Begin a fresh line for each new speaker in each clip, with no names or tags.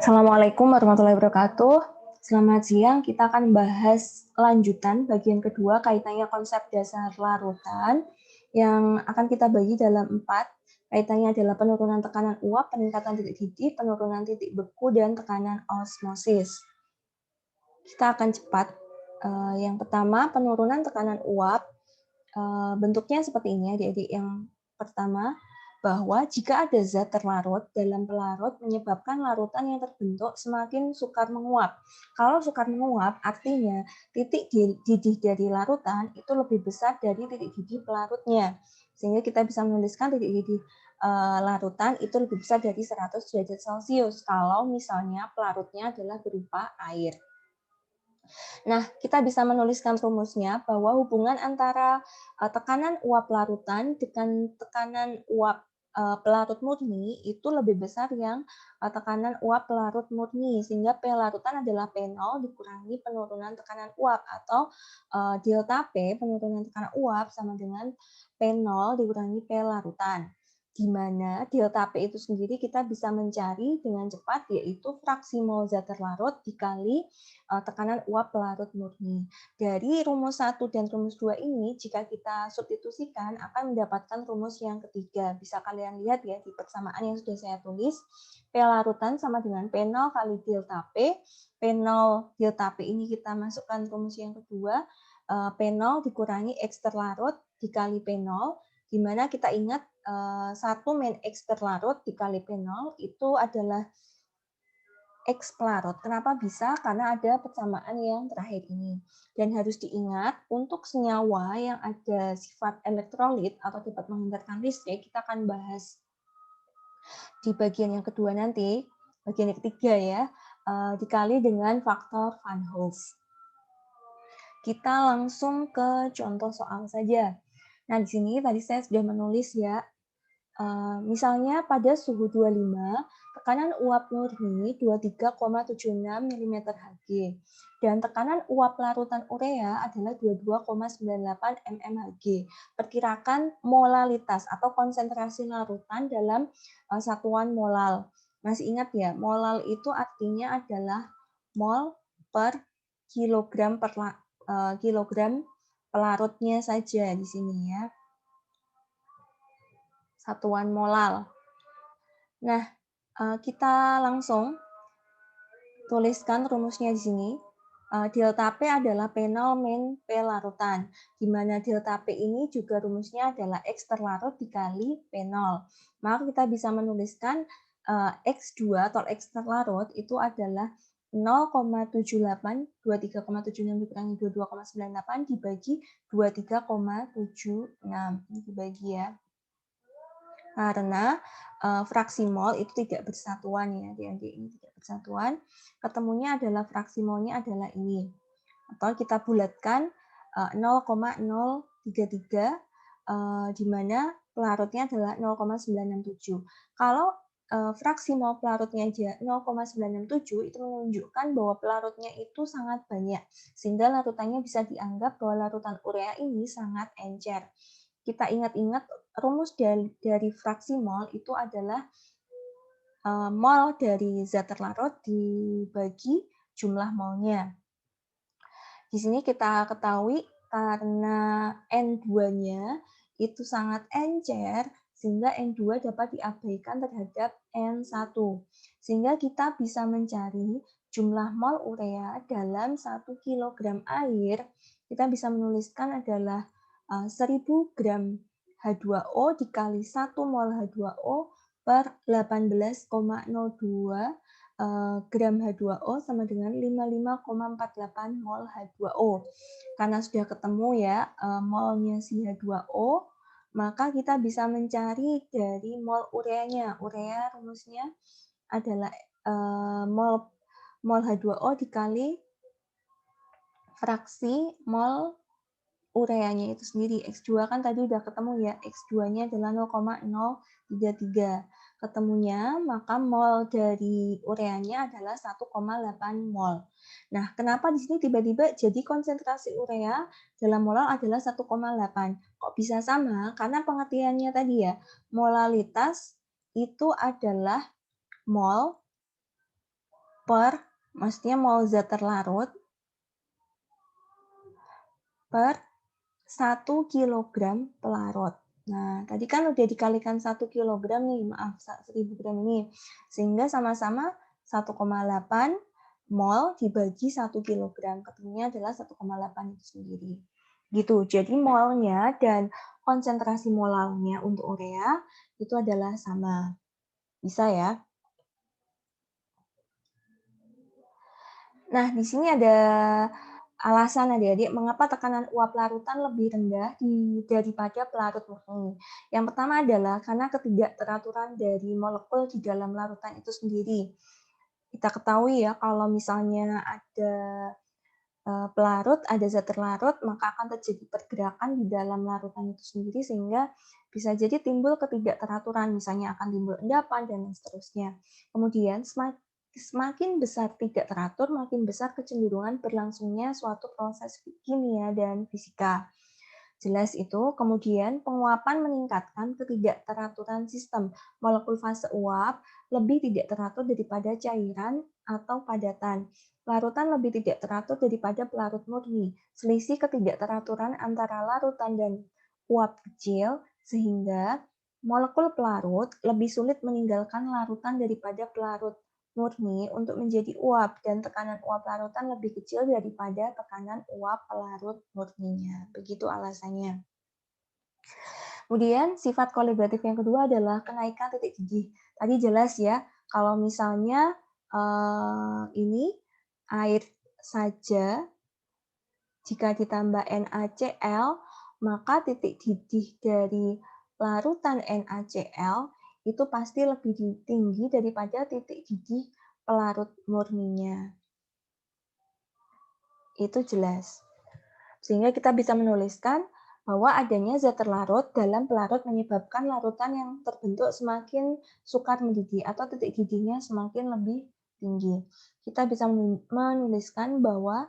Assalamualaikum warahmatullahi wabarakatuh. Selamat siang, kita akan bahas lanjutan bagian kedua kaitannya konsep dasar larutan yang akan kita bagi dalam 4. Kaitannya adalah penurunan tekanan uap, peningkatan titik didih, penurunan titik beku, dan tekanan osmosis. Kita akan cepat. Yang pertama, penurunan tekanan uap. Bentuknya seperti ini, adik-adik. Yang pertama, bahwa jika ada zat terlarut dalam pelarut menyebabkan larutan yang terbentuk semakin sukar menguap. Kalau sukar menguap, artinya titik didih dari larutan itu lebih besar dari titik didih pelarutnya. Sehingga kita bisa menuliskan titik didih larutan itu lebih besar dari 100 derajat Celcius kalau misalnya pelarutnya adalah berupa air. Nah, kita bisa menuliskan rumusnya bahwa hubungan antara tekanan uap larutan dengan tekanan uap pelarut murni itu lebih besar yang tekanan uap pelarut murni, sehingga P larutan adalah P0 dikurangi penurunan tekanan uap, atau delta P penurunan tekanan uap sama dengan P0 dikurangi P larutan. Di mana delta P itu sendiri kita bisa mencari dengan cepat, yaitu fraksi mol zat terlarut dikali tekanan uap pelarut murni. Dari rumus 1 dan rumus 2 ini, jika kita substitusikan, akan mendapatkan rumus yang ketiga. Bisa kalian lihat ya di persamaan yang sudah saya tulis. P larutan sama dengan P0 kali delta P. P0 delta P ini kita masukkan rumus yang kedua. P0 dikurangi X terlarut dikali P0, di mana kita ingat 1 min X terlarut dikali P0 itu adalah X pelarut. Kenapa bisa? Karena ada persamaan yang terakhir ini. Dan harus diingat, untuk senyawa yang ada sifat elektrolit atau dapat menghantarkan listrik, kita akan bahas di bagian yang kedua nanti, bagian yang ketiga ya, dikali dengan faktor Van Hoff. Kita langsung ke contoh soal saja. Nah, di sini tadi saya sudah menulis ya, misalnya pada suhu 25, tekanan uap murni 23,76 mm Hg, dan tekanan uap larutan urea adalah 22,98 mm Hg. Perkirakan molalitas atau konsentrasi larutan dalam satuan molal. Masih ingat ya, molal itu artinya adalah mol per kilogram kilogram pelarutnya saja di sini ya. Satuan molal. Nah, kita langsung tuliskan rumusnya di sini. Delta P adalah P0 min P larutan, di mana delta P ini juga rumusnya adalah X terlarut dikali P0. Maka kita bisa menuliskan X2 atau X terlarut itu adalah 0,78, 23,76 dikurangi 22,98 dibagi 23,76. Ini dibagi ya. Karena fraksi mol itu tidak bersatuan ya, adik-adik, ini tidak bersatuan. Ketemunya adalah fraksi molnya adalah ini. Atau kita bulatkan 0,033 di mana pelarutnya adalah 0,967. Kalau fraksi mol pelarutnya aja 0,967 itu menunjukkan bahwa pelarutnya itu sangat banyak, sehingga larutannya bisa dianggap bahwa larutan urea ini sangat encer. Kita ingat-ingat rumus dari fraksi mol itu adalah mol dari zat terlarut dibagi jumlah molnya. Di sini kita ketahui karena N2-nya itu sangat encer, sehingga N2 dapat diabaikan terhadap N1. Sehingga kita bisa mencari jumlah mol urea dalam 1 kg air, kita bisa menuliskan adalah 1000 gram H2O dikali 1 mol H2O per 18,02 gram H2O sama dengan 55,48 mol H2O. Karena sudah ketemu ya molnya si H2O, maka kita bisa mencari dari mol ureanya. Urea rumusnya adalah mol H2O dikali fraksi mol ureanya itu sendiri. X2 kan tadi udah ketemu ya, X2-nya adalah 0,033. Ketemunya, maka mol dari ureanya adalah 1,8 mol. Nah, kenapa di sini tiba-tiba jadi konsentrasi urea dalam molal adalah 1,8? Kok bisa sama? Karena pengertiannya tadi ya, molalitas itu adalah mol maksudnya mol zat terlarut per 1 kilogram pelarut. Nah, tadi kan udah dikalikan 1 kilogram nih, maaf, 1000 gram ini. Sehingga sama-sama 1,8 mol dibagi 1 kilogram. Ketemunya adalah 1,8 itu sendiri. Gitu. Jadi molnya dan konsentrasi molalnya untuk urea itu adalah sama. Bisa ya? Nah, di sini ada alasan adik-adik mengapa tekanan uap larutan lebih rendah daripada pelarut murni. Yang pertama adalah karena ketidakteraturan dari molekul di dalam larutan itu sendiri. Kita ketahui ya kalau misalnya ada pelarut, ada zat terlarut, maka akan terjadi pergerakan di dalam larutan itu sendiri sehingga bisa jadi timbul ketidakteraturan, misalnya akan timbul endapan dan seterusnya. Kemudian semakin besar tidak teratur, makin besar kecenderungan berlangsungnya suatu proses kimia dan fisika. Jelas itu, kemudian penguapan meningkatkan ketidakteraturan sistem. Molekul fase uap lebih tidak teratur daripada cairan atau padatan. Larutan lebih tidak teratur daripada pelarut murni. Selisih ketidakteraturan antara larutan dan uap kecil, sehingga molekul pelarut lebih sulit meninggalkan larutan daripada pelarut murni untuk menjadi uap, dan tekanan uap larutan lebih kecil daripada tekanan uap pelarut murninya. Begitu alasannya. Kemudian sifat kolaboratif yang kedua adalah kenaikan titik didih. Tadi jelas ya, kalau misalnya ini air saja, jika ditambah NaCl, maka titik didih dari larutan NaCl itu pasti lebih tinggi daripada titik didih pelarut murninya. Itu jelas. Sehingga kita bisa menuliskan bahwa adanya zat terlarut dalam pelarut menyebabkan larutan yang terbentuk semakin sukar mendidih atau titik didihnya semakin lebih tinggi. Kita bisa menuliskan bahwa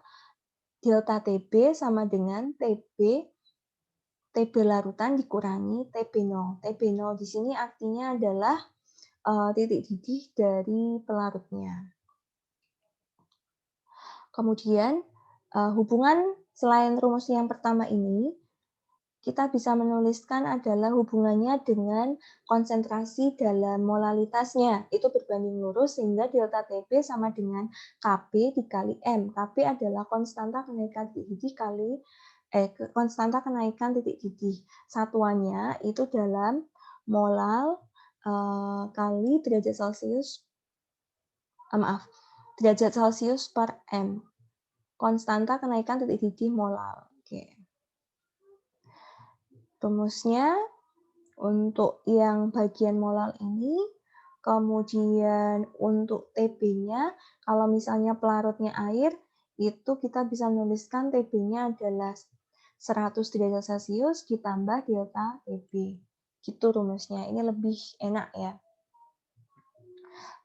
delta TB sama dengan TB larutan dikurangi TB0. TB0 di sini artinya adalah titik didih dari pelarutnya. Kemudian hubungan selain rumus yang pertama ini, kita bisa menuliskan adalah hubungannya dengan konsentrasi dalam molalitasnya. Itu berbanding lurus sehingga delta TB sama dengan Kb dikali M. Kb adalah konstanta kenaikan titik didih kali konstanta kenaikan titik didih. Satuannya itu dalam molal kali derajat Celcius, derajat Celcius per M. Konstanta kenaikan titik didih molal. Oke. Rumusnya untuk yang bagian molal ini, kemudian untuk TB-nya, kalau misalnya pelarutnya air, itu kita bisa menuliskan TB-nya adalah 100 derajat Celcius ditambah delta TB. Gitu rumusnya. Ini lebih enak ya.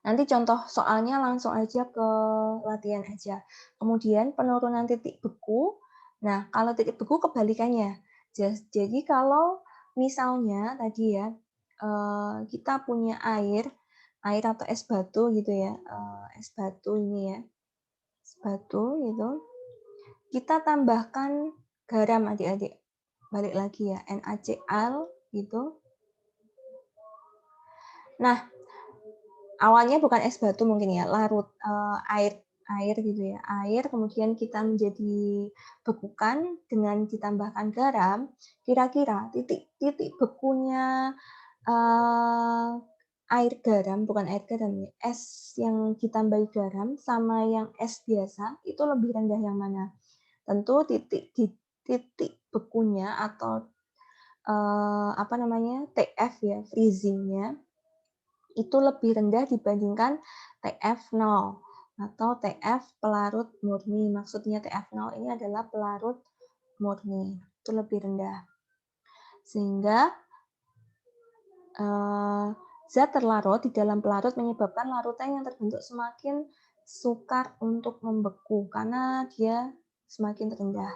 Nanti contoh soalnya langsung aja ke latihan aja. Kemudian penurunan titik beku. Nah, kalau titik beku kebalikannya. Jadi kalau misalnya tadi ya, kita punya air atau es batu gitu ya, es batu ini ya, es batu gitu. Kita tambahkan garam adik-adik. Balik lagi ya, NaCl gitu. Nah, awalnya bukan es batu mungkin ya, larut air gitu ya, air kemudian kita menjadi bekukan dengan ditambahkan garam. Kira-kira titik bekunya air garam, bukan air garam ya, es yang ditambahi garam sama yang es biasa itu lebih rendah yang mana? Tentu titik bekunya atau TF ya, freezingnya itu lebih rendah dibandingkan TF0 atau TF pelarut murni. Maksudnya TF0 ini adalah pelarut murni, itu lebih rendah. Sehingga zat terlarut di dalam pelarut menyebabkan larutan yang terbentuk semakin sukar untuk membeku karena dia semakin rendah.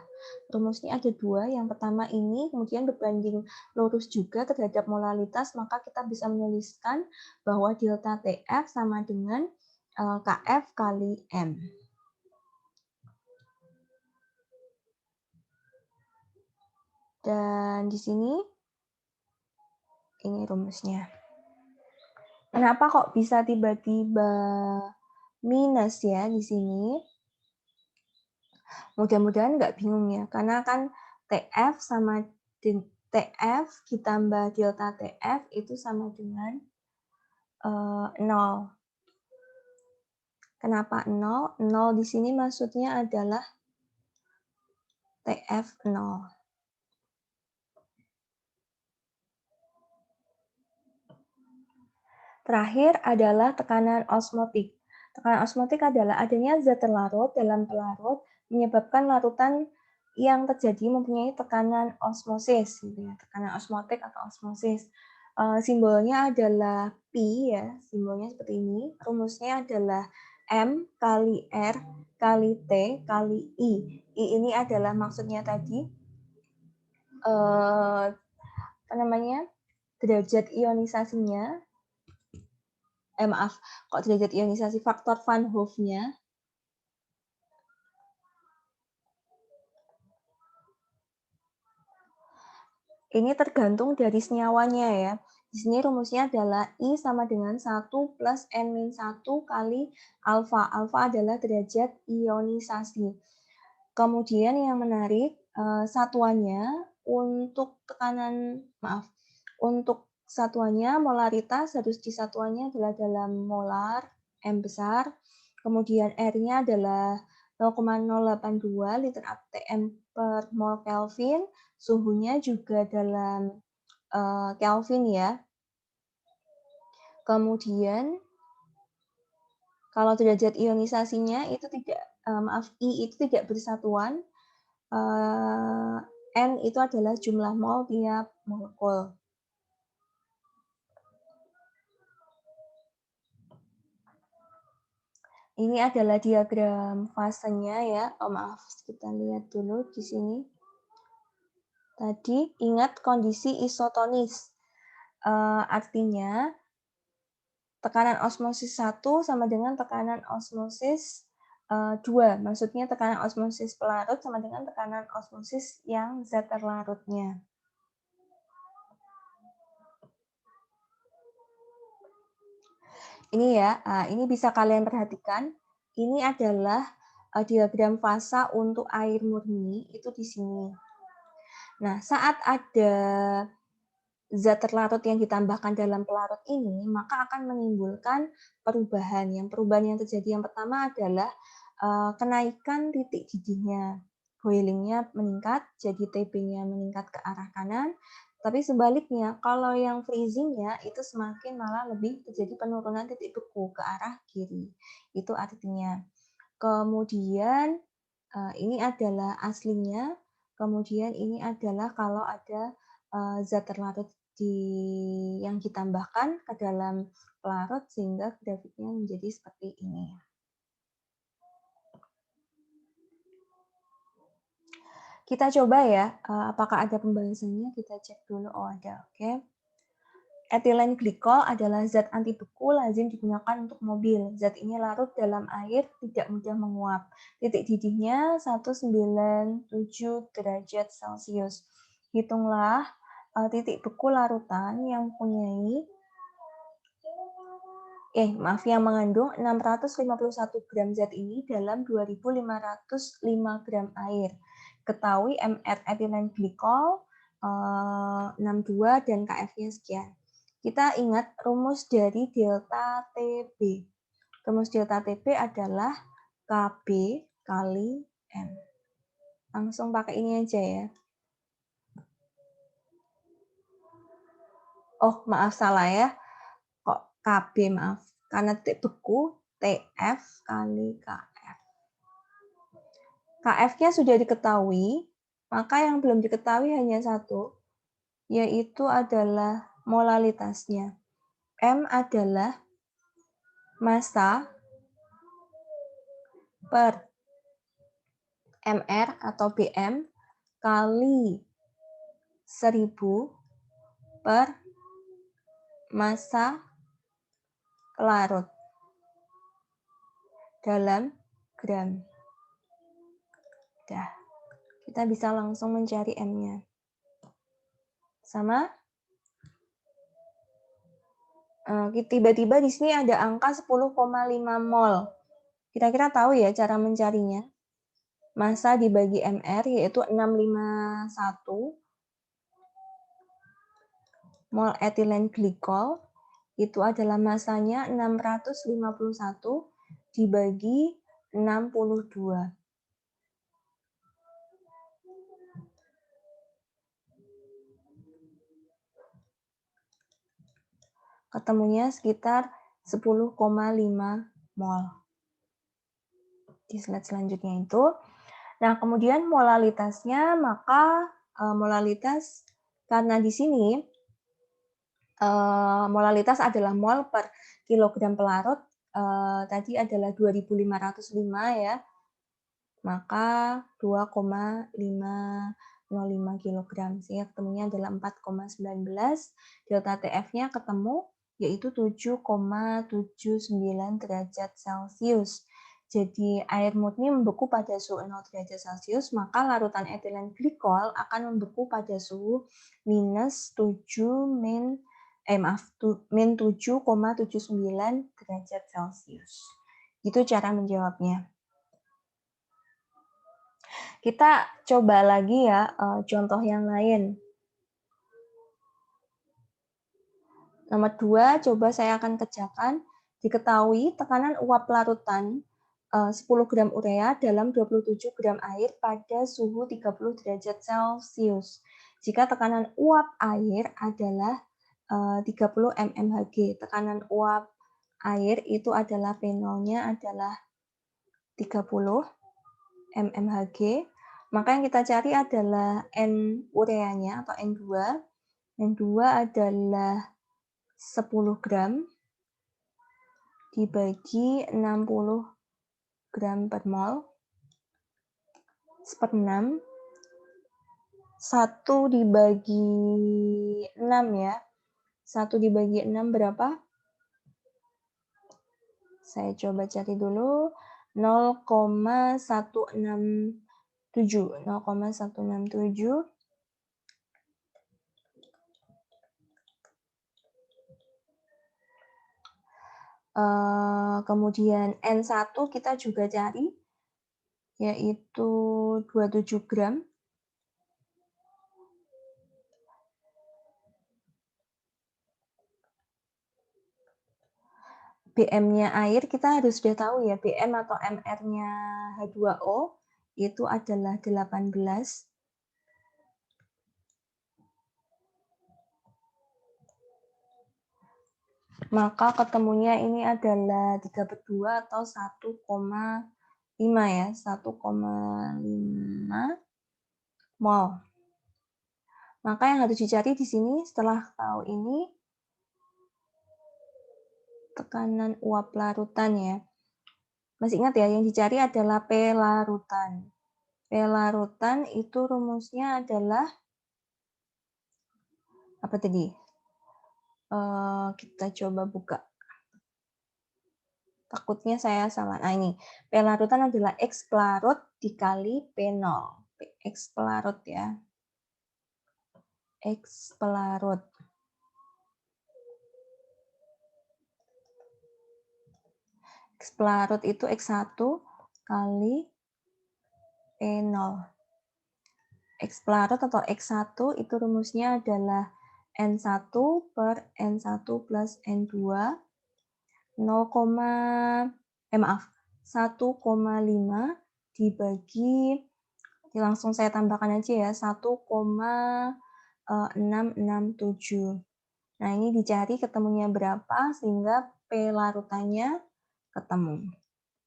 Rumusnya ada dua. Yang pertama ini kemudian berbanding lurus juga terhadap molalitas, maka kita bisa menuliskan bahwa delta TF sama dengan Kf kali M. Dan di sini ini rumusnya. Kenapa kok bisa tiba-tiba minus ya di sini? Mudah-mudahan nggak bingung ya, karena kan TF sama TF ditambah delta TF itu sama dengan 0. Kenapa 0? 0 di sini maksudnya adalah TF 0. Terakhir adalah tekanan osmotik. Tekanan osmotik adalah adanya zat terlarut dalam pelarut menyebabkan larutan yang terjadi mempunyai tekanan osmosis, gitu ya. Tekanan osmotik atau osmosis. Simbolnya adalah Pi ya, simbolnya seperti ini. Rumusnya adalah M kali R kali T kali I. I ini adalah maksudnya tadi apa namanya? Derajat ionisasinya. Kok derajat ionisasi faktor Van Hove-nya. Ini tergantung dari senyawanya ya. Di sini rumusnya adalah I sama dengan 1 plus N-1 kali alfa. Alfa adalah derajat ionisasi. Kemudian yang menarik, satuannya untuk untuk satuannya molaritas harus disatuannya adalah dalam molar M besar. Kemudian R-nya adalah 0,082 liter atm per mol Kelvin. Suhunya juga dalam Kelvin ya. Kemudian kalau derajat ionisasinya itu I itu tidak bersatuan. N itu adalah jumlah mol tiap molekul. Ini adalah diagram fasenya ya. Kita lihat dulu di sini. Tadi ingat kondisi isotonis. Artinya tekanan osmosis 1 sama dengan tekanan osmosis 2. Maksudnya tekanan osmosis pelarut sama dengan tekanan osmosis yang zat terlarutnya. Ini ya, ini bisa kalian perhatikan. Ini adalah diagram fasa untuk air murni, itu di sini. Nah, saat ada zat terlarut yang ditambahkan dalam pelarut ini, maka akan menimbulkan perubahan. Perubahan yang terjadi yang pertama adalah kenaikan titik didihnya. Boilingnya meningkat, jadi TB-nya meningkat ke arah kanan. Tapi sebaliknya, kalau yang freezingnya itu semakin malah lebih terjadi penurunan titik beku ke arah kiri. Itu artinya. Kemudian ini adalah aslinya. Kemudian ini adalah kalau ada zat terlarut yang ditambahkan ke dalam pelarut sehingga grafiknya menjadi seperti ini. Kita coba ya, apakah ada pembahasannya, kita cek dulu. Oh ada, oke. Etilen glikol adalah zat anti beku lazim digunakan untuk mobil. Zat ini larut dalam air, tidak mudah menguap. Titik didihnya 197 derajat Celcius. Hitunglah titik beku larutan yang yang mengandung 651 gram zat ini dalam 2.505 gram air. Ketahui MR etilen glikol 62 dan KF-nya sekian. Kita ingat rumus dari delta TB. Rumus delta TB adalah KB kali M. Langsung pakai ini aja ya. Oh, maaf salah ya. Kok KB, maaf. Karena titik beku, TF kali KF. KF-nya sudah diketahui, maka yang belum diketahui hanya satu, yaitu adalah molalitasnya. M adalah massa per MR atau BM kali 1000 per massa larut. dalam gram. Dah, kita bisa langsung mencari M-nya. Sama? Tiba-tiba di sini ada angka 10,5 mol. Kira-kira tahu ya cara mencarinya? Massa dibagi MR yaitu 651 mol etilen glikol itu adalah massanya 651 dibagi 62. Ketemunya sekitar 10,5 mol. Di slide selanjutnya itu. Nah, kemudian molalitasnya, maka molalitas karena di sini molalitas adalah mol per kilogram pelarut, tadi adalah 2.505 ya, maka 2,505 kg, sehingga ketemunya adalah 4,19, delta TF-nya ketemu yaitu 7,79 derajat Celcius. Jadi air murni membeku pada suhu 0 derajat Celcius, maka larutan etilen glikol akan membeku pada suhu minus 7,79 derajat Celcius. Itu cara menjawabnya. Kita coba lagi ya contoh yang lain. Nomor 2, coba saya akan kerjakan. Diketahui tekanan uap larutan 10 gram urea dalam 27 gram air pada suhu 30 derajat Celcius. Jika tekanan uap air adalah 30 mmHg, tekanan uap air itu adalah P0-nya adalah 30 mmHg, maka yang kita cari adalah N ureanya atau N2. N2 adalah 10 gram dibagi 60 gram per mol, 1/6. 1 dibagi 6 ya. 1 dibagi 6 berapa? Saya coba cari dulu. 0,167. 0,167. Kemudian N1 kita juga cari, yaitu 27 gram. BM-nya air kita harus sudah tahu ya, BM atau MR-nya H2O itu adalah 18. Maka ketemunya ini adalah 3/2 atau 1,5 ya, 1,5 mol. Maka yang harus dicari di sini setelah tahu ini tekanan uap larutan ya. Masih ingat ya, yang dicari adalah P larutan. P larutan itu rumusnya adalah apa tadi? Kita coba buka. Takutnya saya salah. Nah ini, P larutan adalah X pelarut dikali P0. X pelarut ya. X pelarut. X pelarut itu X1 kali P0. X pelarut atau X1 itu rumusnya adalah N1 per N1 plus N2 1,5 dibagi, langsung saya tambahkan aja ya, 1,667. Nah, ini dicari ketemunya berapa sehingga P larutannya ketemu.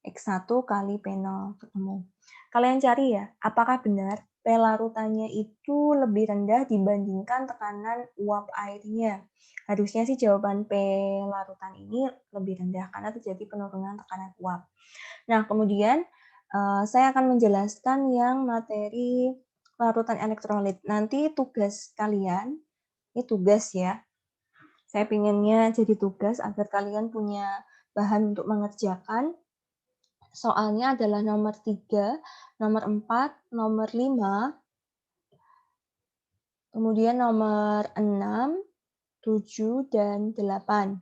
X1 kali P0 ketemu. Kalian cari ya, apakah benar P larutannya itu lebih rendah dibandingkan tekanan uap airnya? Harusnya sih jawaban P larutan ini lebih rendah karena terjadi penurunan tekanan uap. Nah, kemudian saya akan menjelaskan yang materi larutan elektrolit. Nanti tugas kalian, ini tugas ya, saya pinginnya jadi tugas agar kalian punya bahan untuk mengerjakan. Soalnya adalah nomor 3, nomor 4, nomor 5, kemudian nomor 6, 7, dan 8.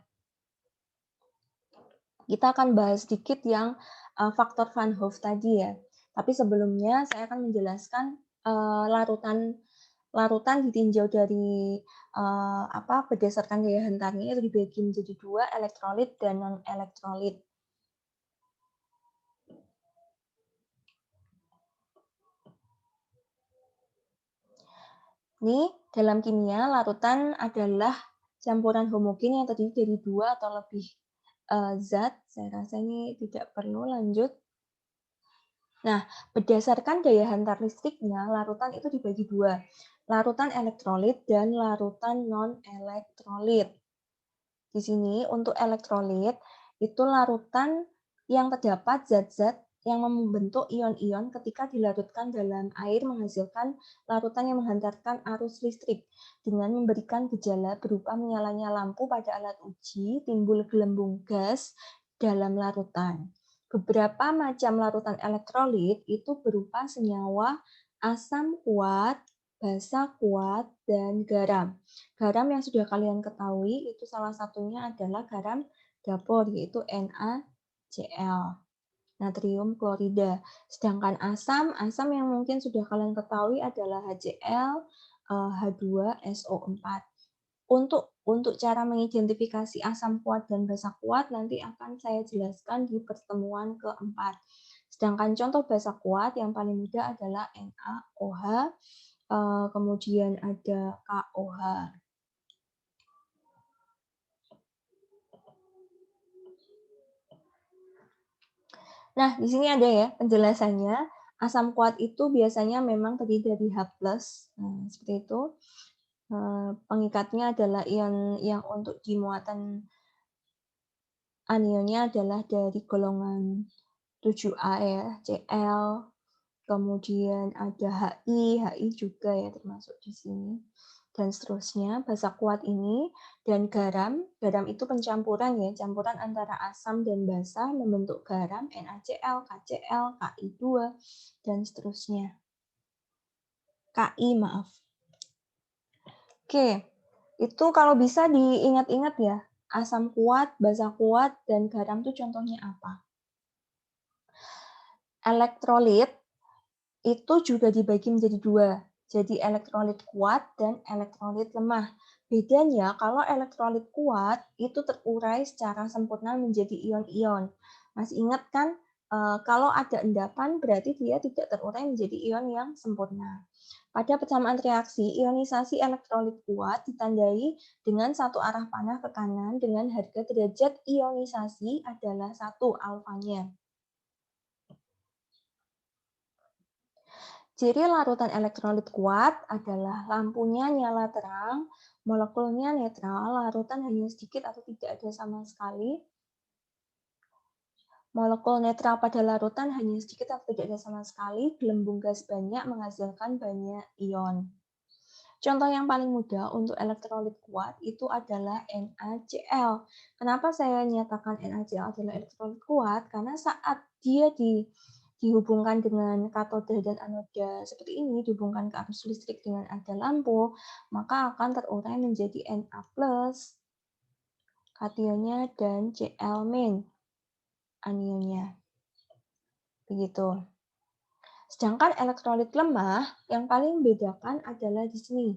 Kita akan bahas sedikit yang faktor Van Hoff tadi ya. Tapi sebelumnya saya akan menjelaskan larutan ditinjau dari berdasarkan daya hentarnya itu dibagi menjadi 2, elektrolit dan non-elektrolit. Ini dalam kimia larutan adalah campuran homogen yang terdiri dari 2 atau lebih zat. Saya rasa ini tidak perlu lanjut. Nah, berdasarkan daya hantar listriknya, larutan itu dibagi 2. Larutan elektrolit dan larutan non-elektrolit. Di sini untuk elektrolit itu larutan yang terdapat zat-zat yang membentuk ion-ion ketika dilarutkan dalam air menghasilkan larutan yang menghantarkan arus listrik dengan memberikan gejala berupa menyalanya lampu pada alat uji, timbul gelembung gas dalam larutan. Beberapa macam larutan elektrolit itu berupa senyawa asam kuat, basa kuat, dan garam. Garam yang sudah kalian ketahui itu salah satunya adalah garam dapur, yaitu NaCl, natrium klorida. Sedangkan asam yang mungkin sudah kalian ketahui adalah HCl, H2SO4. Untuk cara mengidentifikasi asam kuat dan basa kuat nanti akan saya jelaskan di pertemuan keempat. Sedangkan contoh basa kuat yang paling mudah adalah NaOH, kemudian ada KOH. Nah, di sini ada ya penjelasannya. Asam kuat itu biasanya memang terdiri dari H+, seperti itu. Pengikatnya adalah ion yang untuk di muatan anionnya adalah dari golongan 7A ya, Cl, kemudian ada Hi juga ya termasuk di sini, dan seterusnya. Basa kuat ini dan garam itu pencampuran ya, campuran antara asam dan basa membentuk garam NaCl, KCl, Ki2, dan seterusnya. Ki, maaf. Oke, itu kalau bisa diingat-ingat ya, asam kuat, basa kuat, dan garam itu contohnya apa? Elektrolit itu juga dibagi menjadi 2. Jadi elektrolit kuat dan elektrolit lemah. Bedanya kalau elektrolit kuat itu terurai secara sempurna menjadi ion-ion. Masih ingat kan? Kalau ada endapan berarti dia tidak terurai menjadi ion yang sempurna. Pada persamaan reaksi, ionisasi elektrolit kuat ditandai dengan satu arah panah ke kanan dengan harga derajat ionisasi adalah 1 alfanya. Ciri larutan elektrolit kuat adalah lampunya nyala terang, molekulnya netral, larutan hanya sedikit atau tidak ada sama sekali. Molekul netral pada larutan hanya sedikit atau tidak ada sama sekali, gelembung gas banyak menghasilkan banyak ion. Contoh yang paling mudah untuk elektrolit kuat itu adalah NaCl. Kenapa saya nyatakan NaCl adalah elektrolit kuat? Karena saat dia dihubungkan dengan katoda dan anoda seperti ini, dihubungkan ke arus listrik dengan ada lampu, maka akan terurai menjadi Na+, kationnya, dan Cl- anionnya. Begitu. Sedangkan elektrolit lemah yang paling membedakan adalah di sini.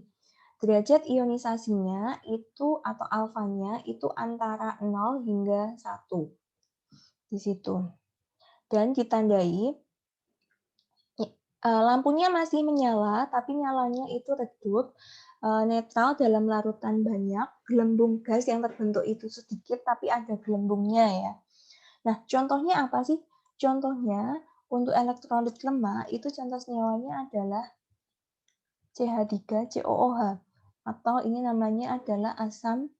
Derajat ionisasinya itu atau alfanya itu antara 0 hingga 1. Di situ. Dan ditandai lampunya masih menyala, tapi nyalanya itu redup, netral dalam larutan banyak, gelembung gas yang terbentuk itu sedikit, tapi ada gelembungnya ya. Nah, contohnya apa sih? Contohnya, untuk elektrolit lemah, itu contoh senyawanya adalah CH3COOH, atau ini namanya adalah asam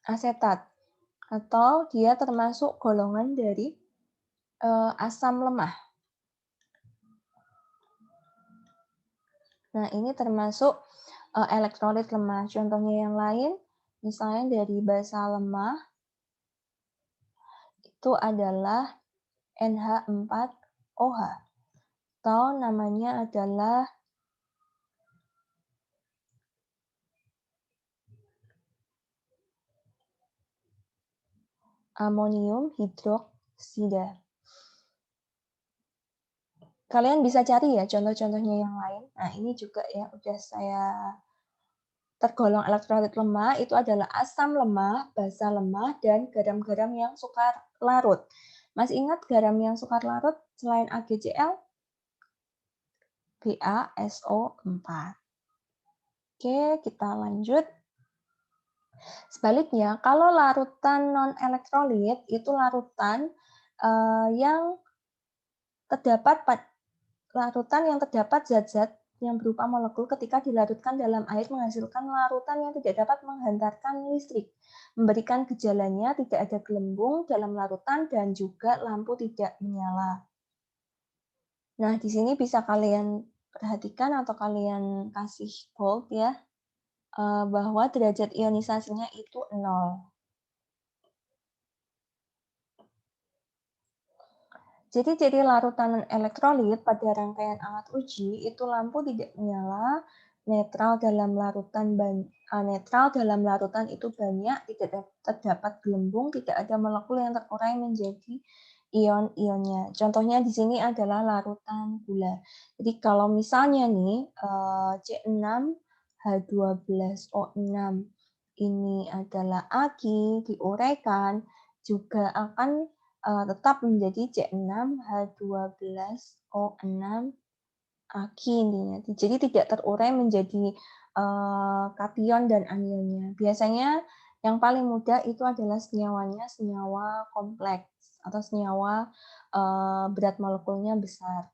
asetat, atau dia termasuk golongan dari asam lemah. Nah, ini termasuk elektrolit lemah. Contohnya yang lain, misalnya dari basa lemah, itu adalah NH4OH, atau namanya adalah amonium hidroksida. Kalian bisa cari ya contoh-contohnya yang lain. Nah, ini juga ya udah saya tergolong elektrolit lemah itu adalah asam lemah, basa lemah, dan garam-garam yang sukar larut. Masih ingat garam yang sukar larut selain AgCl? BaSO4. Oke, kita lanjut. Sebaliknya, kalau larutan non-elektrolit itu larutan yang terdapat zat-zat yang berupa molekul ketika dilarutkan dalam air menghasilkan larutan yang tidak dapat menghantarkan listrik, memberikan gejalanya tidak ada gelembung dalam larutan dan juga lampu tidak menyala. Nah, di sini bisa kalian perhatikan atau kalian kasih bold ya, bahwa derajat ionisasinya itu 0. Jadi larutan elektrolit pada rangkaian alat uji itu lampu tidak menyala, netral dalam larutan itu banyak, tidak terdapat gelembung, tidak ada molekul yang terurai menjadi ion-ionnya. Contohnya di sini adalah larutan gula. Jadi kalau misalnya nih C6H12O6 ini adalah Ag diuraikan, juga akan tetap menjadi C6H12O6 Ag intinya. Jadi tidak terurai menjadi kation dan anionnya. Biasanya yang paling mudah itu adalah senyawanya senyawa kompleks atau senyawa berat molekulnya besar.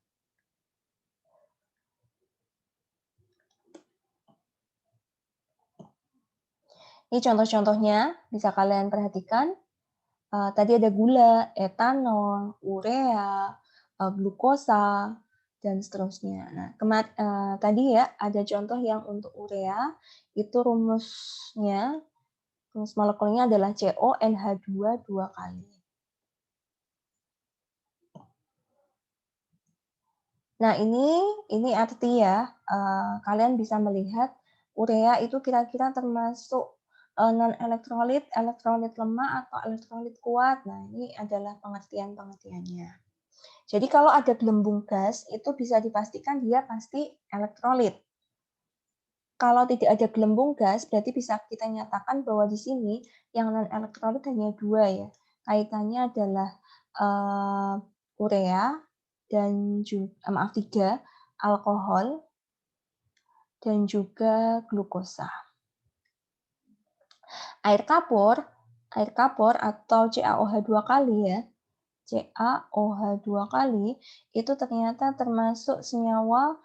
Ini contoh-contohnya bisa kalian perhatikan. Tadi ada gula, etanol, urea, glukosa, dan seterusnya. Nah, tadi ya ada contoh yang untuk urea, itu rumus molekulnya adalah CONH2 2 kali. Nah, ini arti ya, kalian bisa melihat urea itu kira-kira termasuk non-elektrolit, elektrolit lemah, atau elektrolit kuat. Nah, ini adalah pengertian-pengertiannya. Jadi kalau ada gelembung gas, itu bisa dipastikan dia pasti elektrolit. Kalau tidak ada gelembung gas, berarti bisa kita nyatakan bahwa di sini yang non-elektrolit hanya 2 ya. Kaitannya adalah urea dan 3, alkohol, dan juga glukosa. Air kapur atau CaOH 2 kali ya, CaOH 2 kali itu ternyata termasuk senyawa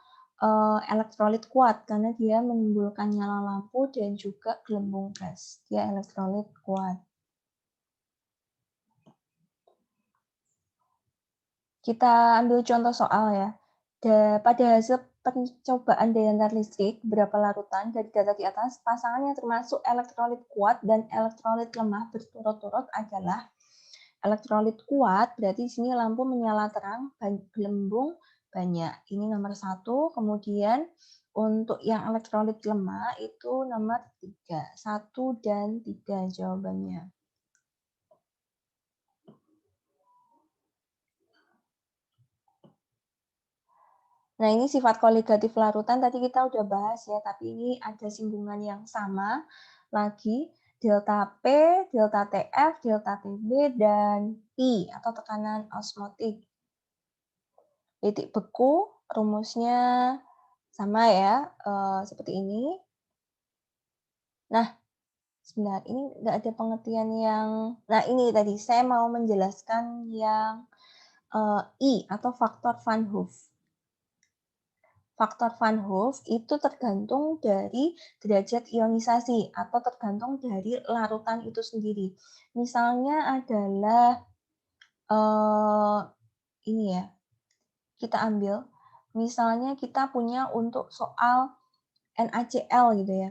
elektrolit kuat karena dia menimbulkan nyala lampu dan juga gelembung gas. Dia elektrolit kuat. Kita ambil contoh soal ya. Pada hasil percobaan daya tarik listrik beberapa larutan dari data di atas, pasangan yang termasuk elektrolit kuat dan elektrolit lemah berturut-turut adalah elektrolit kuat, berarti di sini lampu menyala terang, gelembung banyak. Ini nomor 1. Kemudian untuk yang elektrolit lemah itu nomor 3. 1 dan 3 jawabannya. Nah, ini sifat koligatif larutan tadi kita udah bahas ya, tapi ini ada singgungan yang sama lagi, delta P, delta TF, delta TB, dan P atau tekanan osmotik. Titik beku rumusnya sama ya, seperti ini. Nah, sebentar, ini nggak ada pengertian yang... Nah, ini tadi saya mau menjelaskan yang I atau faktor Van Hoff. Faktor Van Hoff itu tergantung dari derajat ionisasi atau tergantung dari larutan itu sendiri. Misalnya adalah ini ya, kita ambil. Misalnya kita punya untuk soal NaCl gitu ya,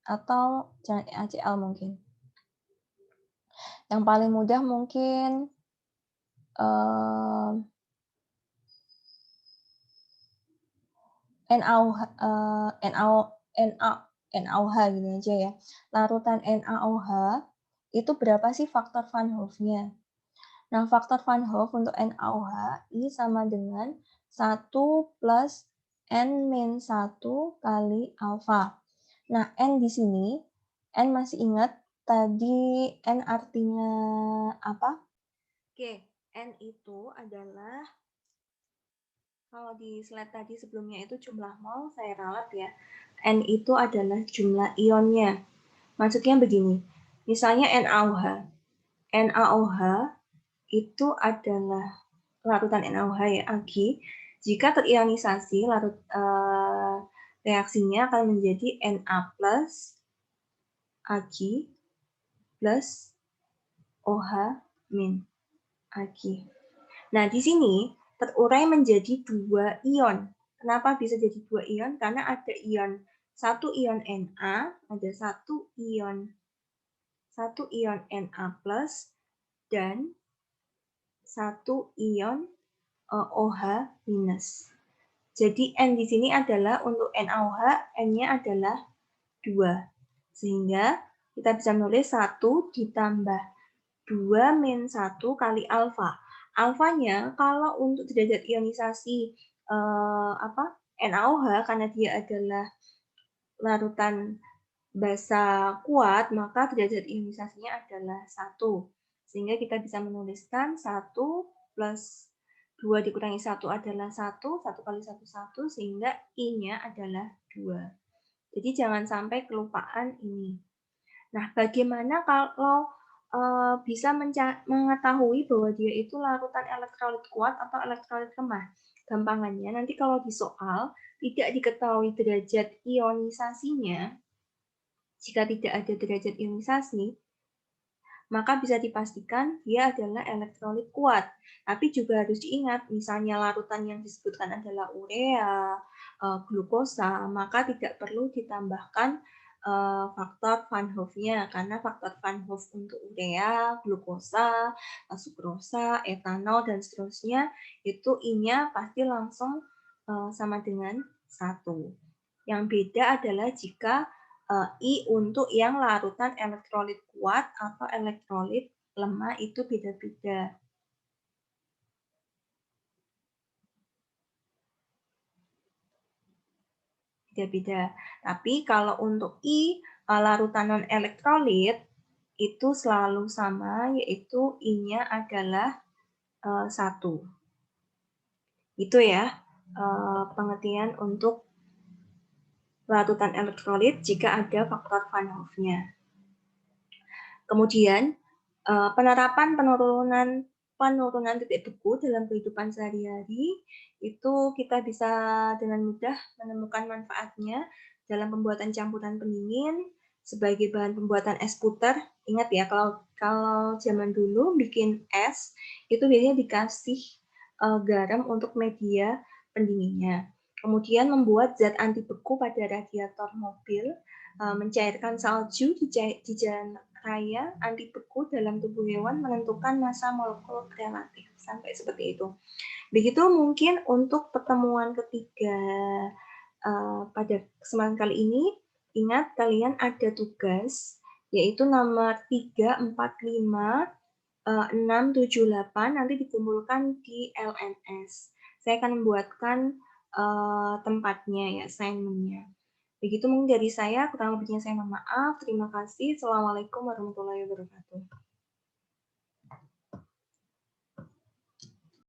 atau jangan NaCl mungkin. Yang paling mudah mungkin NaOH, NaOH gini aja ya. Larutan NaOH itu berapa sih faktor Van Hoff-nya? Nah, faktor Van Hoff untuk NaOH ini sama dengan 1 plus N-1 kali alfa. Nah, N di sini, N masih ingat tadi N artinya apa? Oke, N itu adalah, kalau di slide tadi sebelumnya itu jumlah mol, saya ralat ya. N itu adalah jumlah ionnya. Maksudnya begini, misalnya NaOH. NaOH itu adalah larutan NaOH ya, Ag. Jika terionisasi, reaksinya akan menjadi Na plus Ag plus OH min Ag. Nah, di sini terurai menjadi 2 ion. Kenapa bisa jadi 2 ion? Karena ada ion, 1 ion Na, ada 1 ion Na plus, dan 1 ion OH minus. Jadi N di sini adalah untuk NaOH, N-nya adalah 2. Sehingga kita bisa menulis 1 ditambah 2 min 1 kali alfa. Alfanya kalau untuk derajat ionisasi NaOH, karena dia adalah larutan basa kuat, maka derajat ionisasinya adalah 1. Sehingga kita bisa menuliskan 1 plus 2 dikurangi 1 adalah 1, 1 kali 1, 1, sehingga I-nya adalah 2. Jadi jangan sampai kelupaan ini. Nah, bagaimana kalau bisa mengetahui bahwa dia itu larutan elektrolit kuat atau elektrolit lemah? Gampangannya, nanti kalau di soal tidak diketahui derajat ionisasinya, jika tidak ada derajat ionisasi, maka bisa dipastikan dia adalah elektrolit kuat. Tapi juga harus diingat, misalnya larutan yang disebutkan adalah urea, glukosa, maka tidak perlu ditambahkan faktor Van Hoff-nya, karena faktor Van Hoff untuk urea, glukosa, sukrosa, etanol, dan seterusnya, itu I-nya pasti langsung sama dengan 1. Yang beda adalah jika I untuk yang larutan elektrolit kuat atau elektrolit lemah itu beda-beda. Beda-beda. Tapi kalau untuk I larutan non elektrolit itu selalu sama, yaitu I-nya adalah 1. Itu ya pengertian untuk larutan elektrolit jika ada faktor Van Hoff-nya. Kemudian penerapan penurunan titik beku dalam kehidupan sehari-hari itu kita bisa dengan mudah menemukan manfaatnya dalam pembuatan campuran pendingin sebagai bahan pembuatan es puter. Ingat ya, kalau zaman dulu bikin es itu biasanya dikasih garam untuk media pendinginnya. Kemudian membuat zat anti beku pada radiator mobil, mencairkan salju di jalan raya, anti beku dalam tubuh hewan, menentukan massa molekul relatif. Sampai seperti itu. Begitu mungkin untuk pertemuan ketiga pada kesempatan kali ini. Ingat, kalian ada tugas, yaitu nomor 3, 4, 5, 6, 7, 8, nanti dikumpulkan di LMS. Saya akan membuatkan tempatnya, ya, assignment-nya. Begitu mungkin dari saya, kurang lebihnya saya mohon maaf. Terima kasih. Assalamualaikum warahmatullahi wabarakatuh.